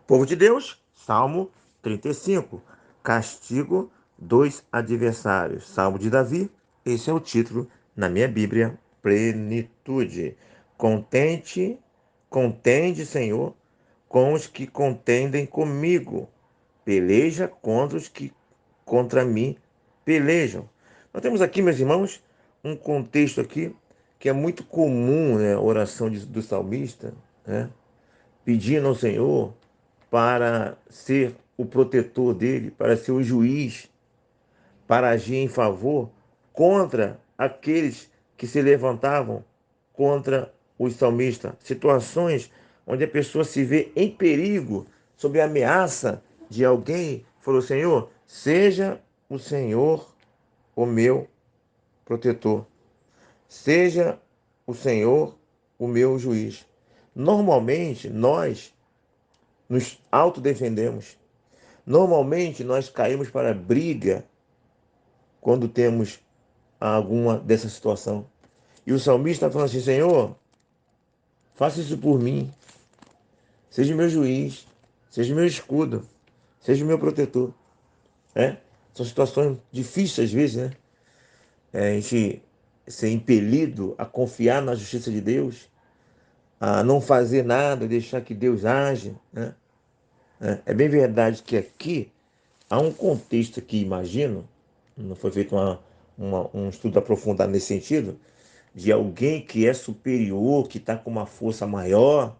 Povo de Deus, Salmo 35. Castigo dos adversários. Salmo de Davi, esse é o título na minha Bíblia. Plenitude. Contende, Senhor, com os que contendem comigo. Peleja contra os que contra mim pelejam. Nós temos aqui, meus irmãos, um contexto aqui que é muito comum, né? A oração do salmista, né? Pedindo ao Senhor para ser o protetor dele, para ser o juiz, para agir em favor contra aqueles que se levantavam contra os salmistas. Situações onde a pessoa se vê em perigo, sob a ameaça de alguém, falou: Senhor, seja o Senhor o meu protetor, seja o Senhor o meu juiz. Normalmente nós nos autodefendemos. Normalmente nós caímos para a briga quando temos alguma dessa situação. E o salmista está falando assim: Senhor, faça isso por mim. Seja meu juiz, seja meu escudo, seja meu protetor. É? São situações difíceis às vezes, né? A gente ser impelido a confiar na justiça de Deus, a não fazer nada, deixar que Deus age, né? É bem verdade que aqui há um contexto que imagino, não foi feito um estudo aprofundado nesse sentido, de alguém que é superior, que está com uma força maior,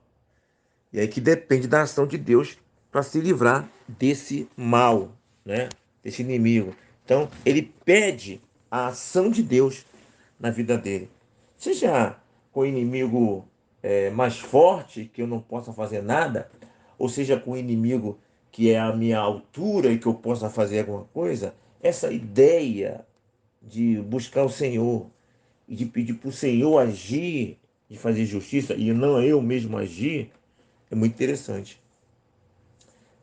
e aí que depende da ação de Deus para se livrar desse mal, né? Desse inimigo. Então, ele pede a ação de Deus na vida dele. Seja com o inimigo mais forte, que eu não possa fazer nada, ou seja com o inimigo que é a minha altura e que eu possa fazer alguma coisa, essa ideia de buscar o Senhor e de pedir para o Senhor agir, de fazer justiça, e não eu mesmo agir, é muito interessante.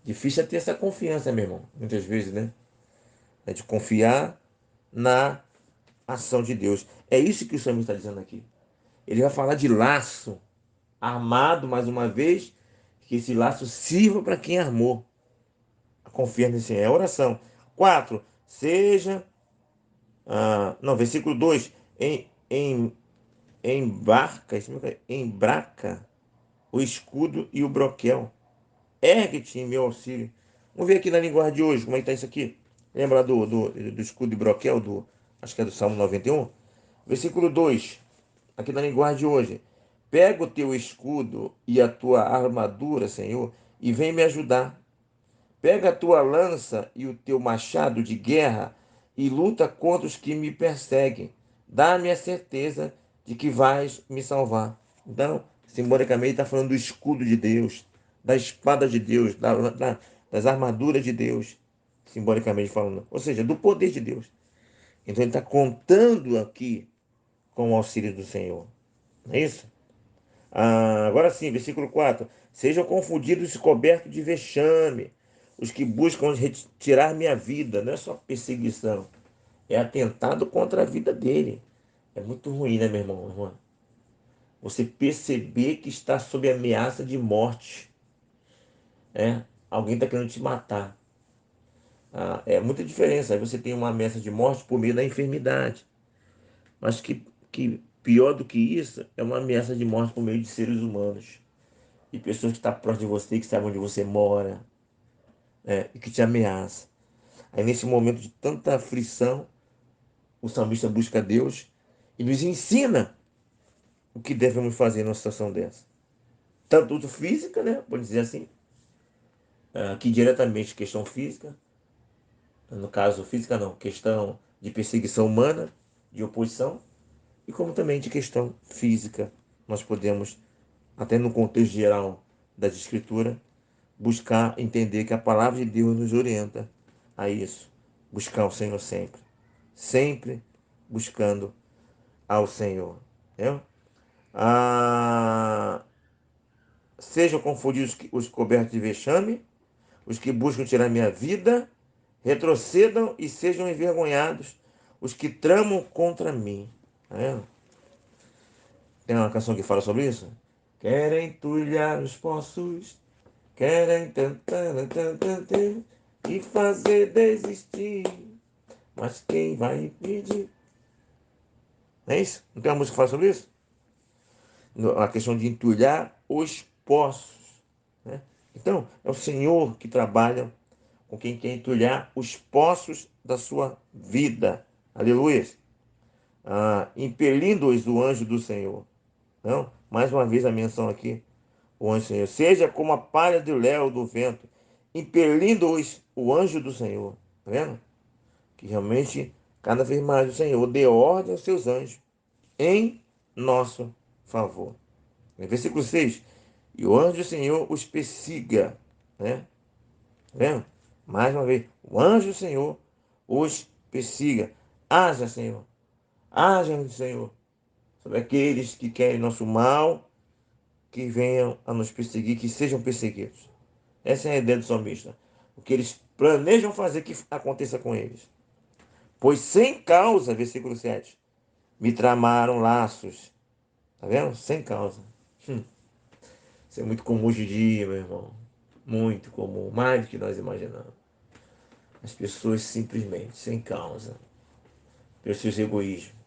Difícil é ter essa confiança, meu irmão, muitas vezes, né? É de confiar na ação de Deus. É isso que o Senhor está dizendo aqui. Ele vai falar de laço armado, mais uma vez, que esse laço sirva para quem armou. A confiança nesse é a oração. 4. Seja. Não, versículo 2. Embarca, embraca o escudo e o broquel. Ergue-te em meu auxílio. Vamos ver aqui na linguagem de hoje, como é que está isso aqui. Lembra do escudo e broquel, acho que é do Salmo 91? Versículo 2, aqui na linguagem de hoje. Pega o teu escudo e a tua armadura, Senhor, e vem me ajudar. Pega a tua lança e o teu machado de guerra e luta contra os que me perseguem. Dá-me a certeza de que vais me salvar. Então, simbolicamente, está falando do escudo de Deus, da espada de Deus, das armaduras de Deus, simbolicamente falando. Ou seja, do poder de Deus. Então, ele está contando aqui com o auxílio do Senhor. Não é isso? Agora sim, versículo 4. Sejam confundidos e cobertos de vexame os que buscam retirar minha vida. Não é só perseguição, é atentado contra a vida dele. É muito ruim, né, meu irmão, irmã? Você perceber que está sob ameaça de morte. Alguém está querendo te matar. É muita diferença. Aí você tem uma ameaça de morte por meio da enfermidade. Mas que pior do que isso é uma ameaça de morte por meio de seres humanos. E pessoas que estão próximas de você, que sabem onde você mora, e que te ameaçam. Aí nesse momento de tanta aflição, o salmista busca Deus e nos ensina o que devemos fazer numa situação dessa. Tanto física, né? Pode dizer assim, aqui diretamente questão física, no caso física não, questão de perseguição humana, de oposição, e como também de questão física. Nós podemos, até no contexto geral das escrituras, buscar entender que a palavra de Deus nos orienta a isso. Buscar o Senhor sempre. Sempre buscando ao Senhor. Né? Ah, Sejam confundidos os cobertos de vexame, os que buscam tirar minha vida, retrocedam e sejam envergonhados os que tramam contra mim. Né? Tem uma canção que fala sobre isso? Querem entulhar os poços, querem tentar e fazer desistir, mas quem vai impedir? Não é isso? Não tem uma música que fala sobre isso? A questão de entulhar os poços, né? Então, é o Senhor que trabalha com quem quer entulhar os poços da sua vida. Aleluia. Impelindo-os do anjo do Senhor. Não? Mais uma vez a menção aqui. O anjo do Senhor. Seja como a palha do léu do vento, impelindo-os o anjo do Senhor. Tá vendo? Que realmente, cada vez mais o Senhor dê ordem aos seus anjos em nosso favor. Versículo 6. E o anjo do Senhor os persiga. Né? Tá vendo? Mais uma vez. O anjo do Senhor os persiga. Haja, Senhor. Haja, Senhor, sobre aqueles que querem nosso mal, que venham a nos perseguir, que sejam perseguidos. Essa é a ideia do salmista. O que eles planejam fazer que aconteça com eles. Pois sem causa, versículo 7, me tramaram laços. Tá vendo? Sem causa. Isso é muito comum hoje em dia, meu irmão. Muito comum, mais do que nós imaginamos. As pessoas simplesmente, sem causa, pelos seus egoísmos,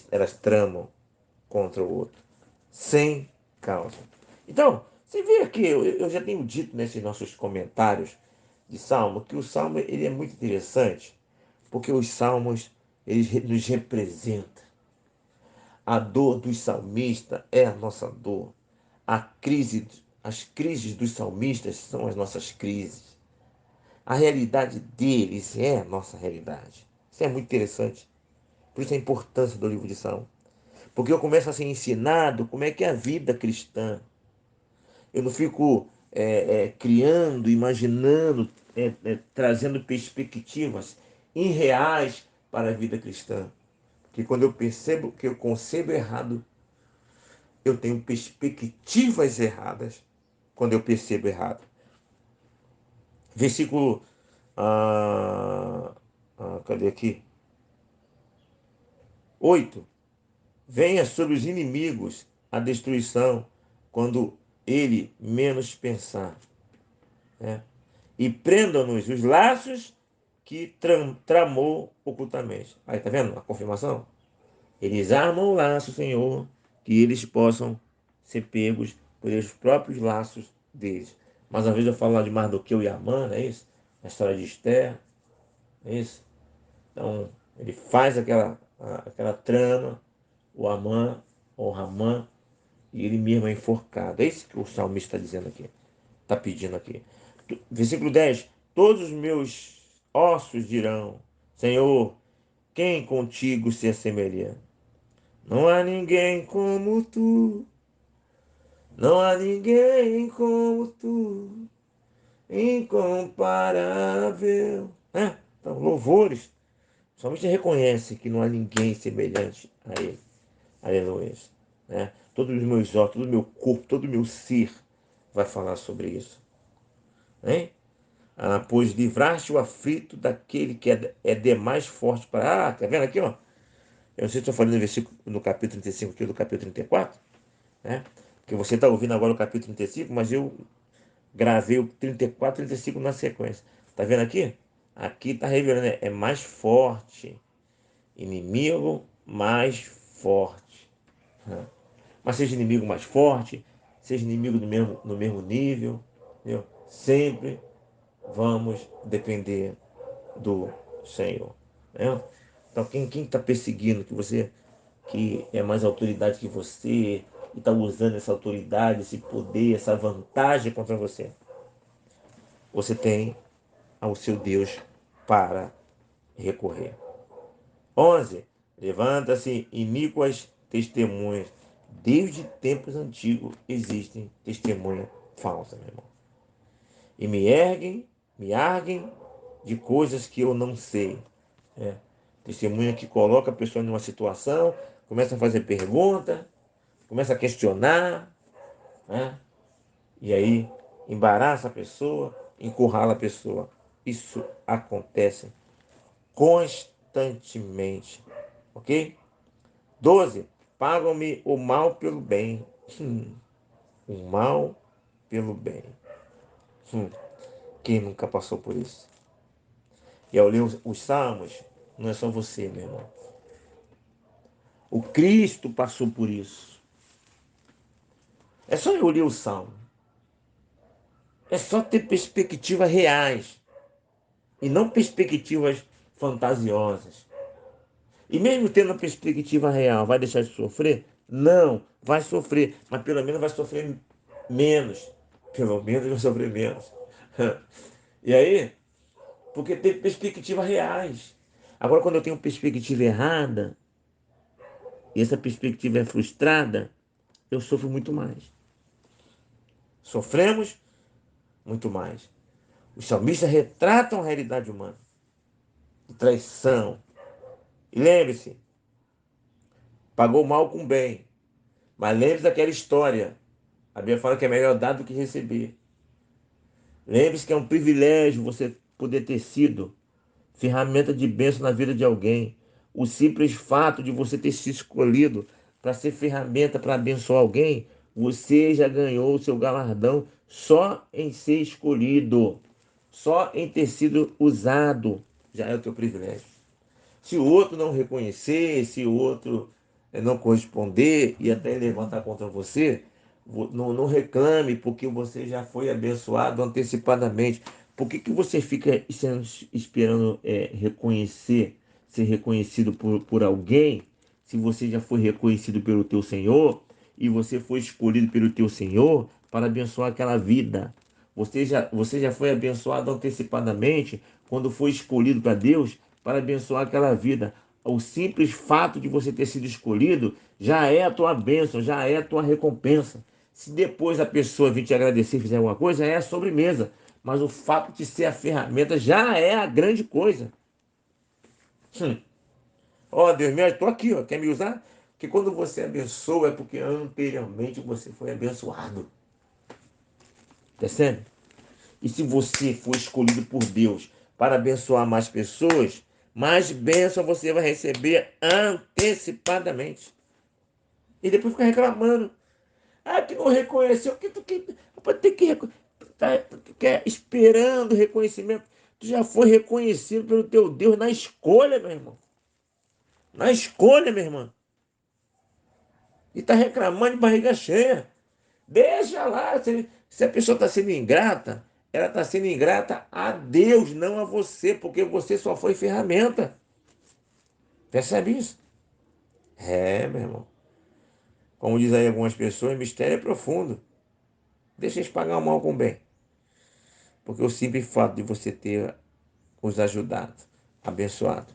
elas tramam contra o outro. Sem causa. Então, você vê aqui, eu já tenho dito nesses nossos comentários de Salmo, que o Salmo ele é muito interessante, porque os Salmos eles nos representam. A dor dos salmistas é a nossa dor. As crises dos salmistas são as nossas crises. A realidade deles é a nossa realidade. Isso é muito interessante. Por isso a importância do livro de Salmo. Porque eu começo a ser ensinado como é que é a vida cristã. Eu não fico criando, imaginando, trazendo perspectivas irreais para a vida cristã. Porque quando eu percebo que eu concebo errado, eu tenho perspectivas erradas quando eu percebo errado. Versículo. Cadê aqui? 8. Venha sobre os inimigos a destruição quando ele menos pensar. Né? E prendam-nos os laços que tramou ocultamente. Aí, tá vendo a confirmação? Eles armam o laço, Senhor, que eles possam ser pegos pelos próprios laços deles. Mais uma vez eu falo lá de Mardoqueu e Amã, não é isso? A história de Esther, não é isso? Então, ele faz aquela trama, o Amã, ou Ramã, e ele mesmo é enforcado. É isso que o salmista está dizendo aqui, está pedindo aqui. Versículo 10. Todos os meus ossos dirão, Senhor, quem contigo se assemelha? Não há ninguém como tu, não há ninguém como tu, incomparável. Então, louvores. Somente reconhece que não há ninguém semelhante a ele. Aleluia. Né? Todos os meus ossos, todo o meu corpo, todo o meu ser vai falar sobre isso. Hein? Pois livraste o aflito daquele que é demais forte para... tá vendo aqui, ó? Eu não sei se estou falando no versículo, no capítulo 35 aqui, do capítulo 34, né? Porque você está ouvindo agora o capítulo 35, mas eu gravei o 34 e 35 na sequência. Tá vendo aqui? Aqui está revelando, é mais forte. Inimigo mais forte. Né? Mas seja inimigo mais forte, seja inimigo no mesmo nível, entendeu? Sempre vamos depender do Senhor. Né? Então, quem está perseguindo que é mais autoridade que você, e está usando essa autoridade, esse poder, essa vantagem contra você, você tem ao seu Deus para recorrer. 11. Levanta-se iníquas testemunhas. Desde tempos antigos existem testemunhas falsas, meu irmão. E me arguem de coisas que eu não sei. Testemunha que coloca a pessoa numa situação, começa a fazer pergunta, começa a questionar, né? E aí embaraça a pessoa, encurrala a pessoa. Isso acontece constantemente, ok? 12. Pagam-me o mal pelo bem. O mal pelo bem. Hum, Quem nunca passou por isso? E ao ler os Salmos, não é só você, meu irmão. O Cristo passou por isso. É só eu ler o Salmo. É só ter perspectivas reais e não perspectivas fantasiosas. E mesmo tendo a perspectiva real, vai deixar de sofrer? Não, vai sofrer, mas pelo menos vai sofrer menos. Pelo menos vai sofrer menos. E aí, porque tem perspectivas reais. Agora, quando eu tenho perspectiva errada, e essa perspectiva é frustrada, eu sofro muito mais. Sofremos muito mais. Os salmistas retratam a realidade humana, de traição. E lembre-se, pagou mal com bem. Mas lembre-se daquela história. A Bíblia fala que é melhor dar do que receber. Lembre-se que é um privilégio você poder ter sido ferramenta de bênção na vida de alguém. O simples fato de você ter se escolhido para ser ferramenta para abençoar alguém, você já ganhou o seu galardão só em ser escolhido, só em ter sido usado, já é o teu privilégio. Se o outro não reconhecer, se o outro não corresponder e até levantar contra você, não reclame, porque você já foi abençoado antecipadamente. Por que você fica esperando reconhecer, ser reconhecido por alguém, se você já foi reconhecido pelo teu Senhor e você foi escolhido pelo teu Senhor para abençoar aquela vida? Você já foi abençoado antecipadamente quando foi escolhido para Deus para abençoar aquela vida. O simples fato de você ter sido escolhido já é a tua bênção, já é a tua recompensa. Se depois a pessoa vir te agradecer e fizer alguma coisa, é a sobremesa. Mas o fato de ser a ferramenta já é a grande coisa. Ó, Deus meu, estou aqui, ó, quer me usar? Porque quando você abençoa é porque anteriormente você foi abençoado. Percebe? E se você for escolhido por Deus para abençoar mais pessoas, mais bênção você vai receber antecipadamente. E depois fica reclamando. Ah, que não reconheceu. Que tu tem que tu quer esperando reconhecimento. Tu já foi reconhecido pelo teu Deus na escolha, meu irmão. Na escolha, minha irmã. E tá reclamando de barriga cheia. Deixa lá. Se a pessoa está sendo ingrata, ela está sendo ingrata a Deus, não a você, porque você só foi ferramenta. Percebe isso? É, meu irmão. Como diz aí algumas pessoas, mistério é profundo. Deixa eles pagar o mal com o bem. Porque o simples fato de você ter os ajudado, abençoado,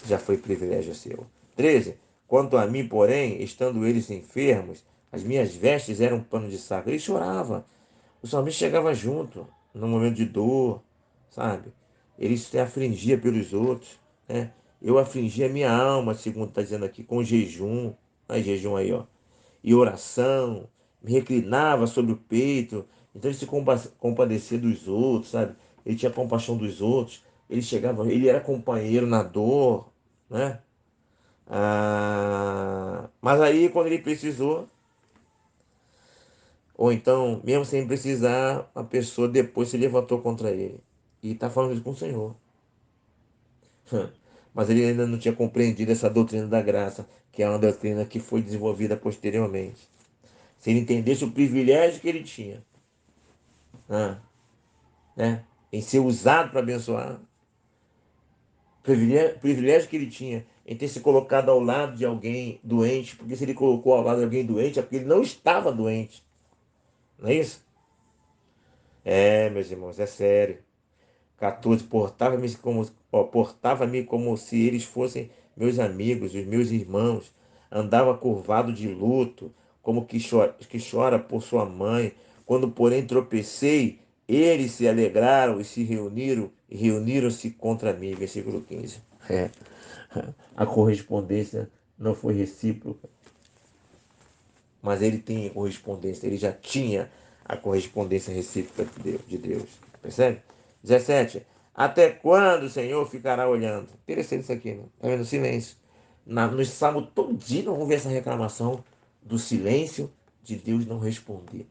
já foi privilégio seu. 13. Quanto a mim, porém, estando eles enfermos, as minhas vestes eram um pano de saco. Ele chorava. O salmista chegava junto, no momento de dor, sabe? Ele se afligia pelos outros, né? Eu afligia a minha alma, segundo está dizendo aqui, com jejum. Aí, jejum aí, ó. E oração, me reclinava sobre o peito. Então ele se compadecia dos outros, sabe? Ele tinha compaixão dos outros. Ele chegava, ele era companheiro na dor, né? Mas aí, quando ele precisou, ou então, mesmo sem precisar, a pessoa depois se levantou contra ele. E está falando isso com o Senhor. Mas ele ainda não tinha compreendido essa doutrina da graça, que é uma doutrina que foi desenvolvida posteriormente. Se ele entendesse o privilégio que ele tinha, ah, né, em ser usado para abençoar, privilégio que ele tinha em ter se colocado ao lado de alguém doente, porque se ele colocou ao lado de alguém doente é porque ele não estava doente. Não é isso? É, meus irmãos, é sério. 14. Portava-me como se eles fossem meus amigos, os meus irmãos. Andava curvado de luto, como que chora por sua mãe. Quando, porém, tropecei, eles se alegraram e se reuniram, e reuniram-se contra mim. Versículo 15. É, a correspondência não foi recíproca, mas ele tem correspondência, ele já tinha a correspondência recíproca de Deus. Percebe? 17. Até quando o Senhor ficará olhando? Interessante isso aqui, né? Tá vendo? Silêncio. No Salmo todinho vamos ver essa reclamação do silêncio de Deus não responder.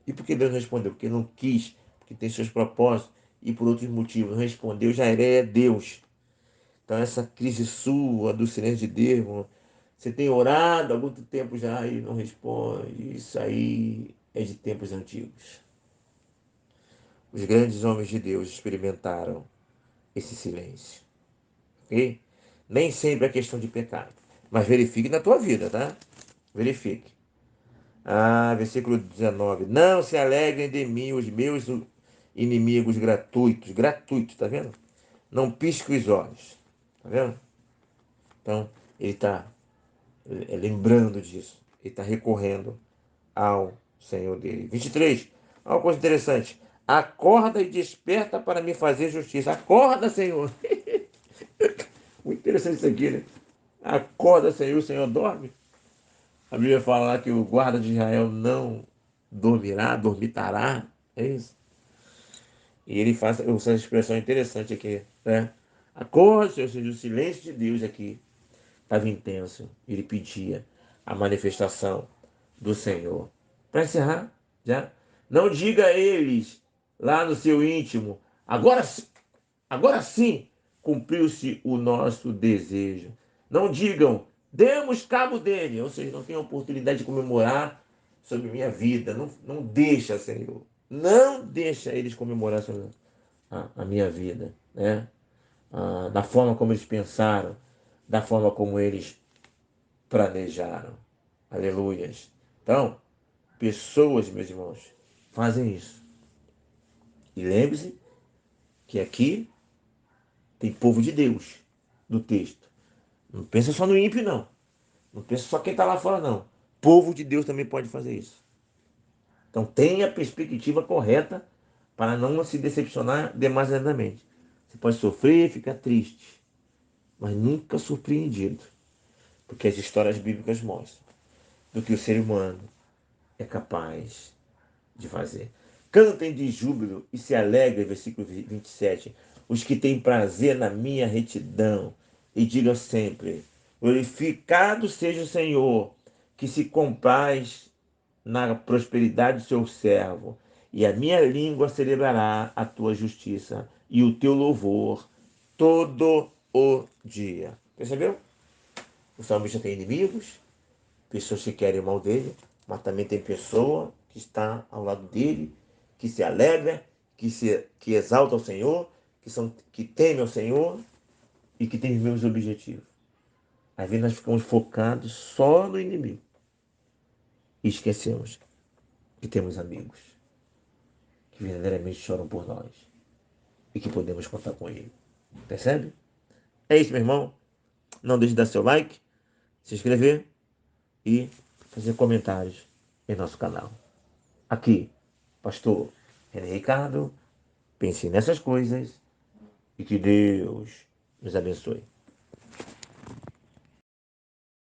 E por que Deus não respondeu? Porque não quis, que tem seus propósitos e por outros motivos não respondeu, já é Deus. Então essa crise sua do silêncio de Deus, você tem orado há muito tempo já e não responde, isso aí é de tempos antigos. Os grandes homens de Deus experimentaram esse silêncio, ok? Nem sempre é questão de pecado, mas verifique na tua vida, tá? Verifique. Versículo 19. Não se alegrem de mim os meus inimigos gratuitos. Gratuitos, tá vendo? Não pisque os olhos. Tá vendo? Então, ele está lembrando disso. Ele está recorrendo ao Senhor dele. 23. Olha uma coisa interessante. Acorda e desperta para me fazer justiça. Acorda, Senhor. Muito interessante isso aqui, né? Acorda, Senhor. O Senhor dorme. A Bíblia fala lá que o guarda de Israel não dormirá, dormitará. É isso. E ele faz essa expressão interessante aqui, né? Acorde, ou seja, o silêncio de Deus aqui estava intenso. Ele pedia a manifestação do Senhor. Para encerrar, já, não diga a eles lá no seu íntimo, agora sim cumpriu-se o nosso desejo. Não digam, demos cabo dele, ou seja, não tem oportunidade de comemorar sobre minha vida. Não deixa, Senhor. Não deixa eles comemorar sobre a minha vida, né? Da forma como eles pensaram, da forma como eles planejaram. Aleluias. Então, pessoas, meus irmãos, fazem isso. E lembre-se que aqui tem povo de Deus no texto. Não pensa só no ímpio, não. Não pensa só quem está lá fora, não. Povo de Deus também pode fazer isso. Então, tenha a perspectiva correta para não se decepcionar demasiadamente. Você pode sofrer, ficar triste, mas nunca surpreendido. Porque as histórias bíblicas mostram do que o ser humano é capaz de fazer. Cantem de júbilo e se alegrem, versículo 27, os que têm prazer na minha retidão, e digam sempre, glorificado seja o Senhor, que se compraz na prosperidade do seu servo, e a minha língua celebrará a tua justiça e o teu louvor todo o dia. Percebeu? O salmista tem inimigos, pessoas que querem o mal dele, mas também tem pessoa que está ao lado dele, que se alegra, que exalta o Senhor, que teme ao Senhor e que tem os mesmos objetivos. Às vezes nós ficamos focados só no inimigo e esquecemos que temos amigos que verdadeiramente choram por nós e que podemos contar com ele. Percebe? É isso, meu irmão. Não deixe de dar seu like, se inscrever e fazer comentários em nosso canal. Aqui, pastor René Ricardo, pense nessas coisas e que Deus nos abençoe.